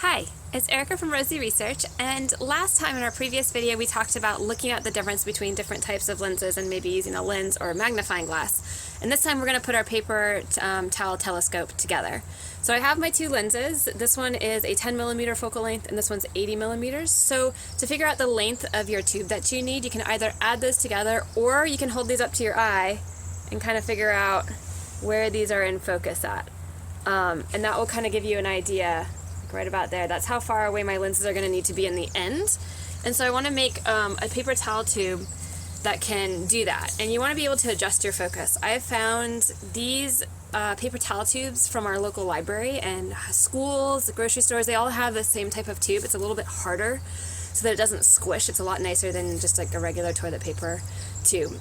Hi, it's Erica from Rosie Research, and last time in our previous video we talked about looking at the difference between different types of lenses and maybe using a lens or a magnifying glass. And this time we're going to put our paper towel telescope together. So I have my two lenses. This one is a 10mm focal length and this one's 80mm. So to figure out the length of your tube that you need, you can either add those together or you can hold these up to your eye and kind of figure out where these are in focus at. And that will kind of give you an idea. Right about there. That's how far away my lenses are going to need to be in the end. And so I want to make a paper towel tube that can do that. And you want to be able to adjust your focus. I have found these paper towel tubes from our local library and schools, grocery stores, they all have the same type of tube. It's a little bit harder so that it doesn't squish. It's a lot nicer than just like a regular toilet paper tube.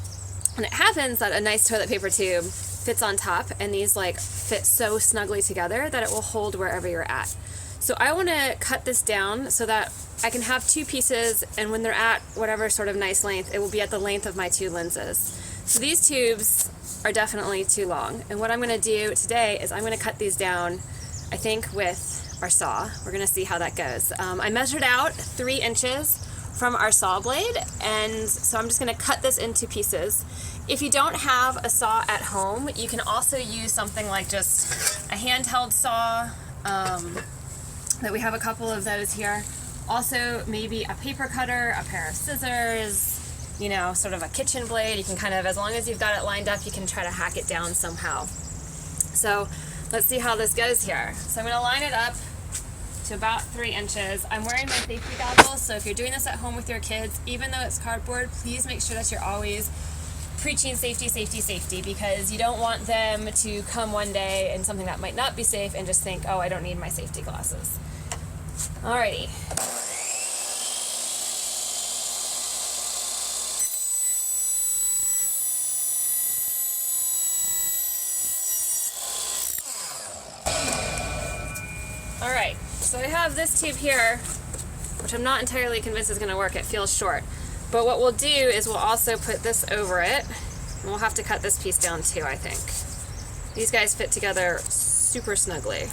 And it happens that a nice toilet paper tube fits on top and these like fit so snugly together that it will hold wherever you're at. So I want to cut this down so that I can have two pieces, and when they're at whatever sort of nice length, it will be at the length of my two lenses. So these tubes are definitely too long, and what I'm going to do today is I'm going to cut these down, I think, with our saw. We're going to see how that goes. I measured out 3 inches from our saw blade, and so I'm just going to cut this into pieces. If you don't have a saw at home, you can also use something like just a handheld saw. That we have a couple of those here. Also, maybe a paper cutter, a pair of scissors, you know, sort of a kitchen blade. You can kind of, as long as you've got it lined up, you can try to hack it down somehow. So let's see how this goes here. So I'm going to line it up to about 3 inches. I'm wearing my safety goggles, so if you're doing this at home with your kids, even though it's cardboard, please make sure that you're always preaching safety, safety, safety, because you don't want them to come one day and something that might not be safe and just think, oh, I don't need my safety glasses. Alrighty. Alright, so I have this tube here, which I'm not entirely convinced is going to work. It feels short. But what we'll do is we'll also put this over it, and we'll have to cut this piece down too, I think. These guys fit together super snugly.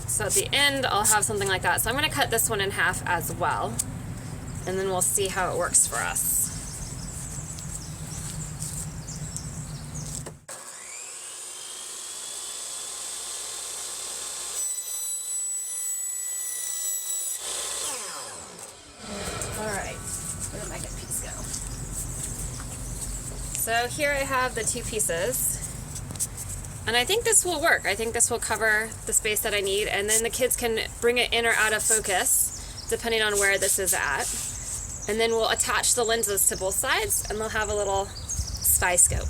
So at the end, I'll have something like that. So I'm going to cut this one in half as well, and then we'll see how it works for us. Alright, where did my good piece go? So here I have the two pieces, and I think this will work. I think this will cover the space that I need, and then the kids can bring it in or out of focus depending on where this is at. And then we'll attach the lenses to both sides and they'll have a little spy scope.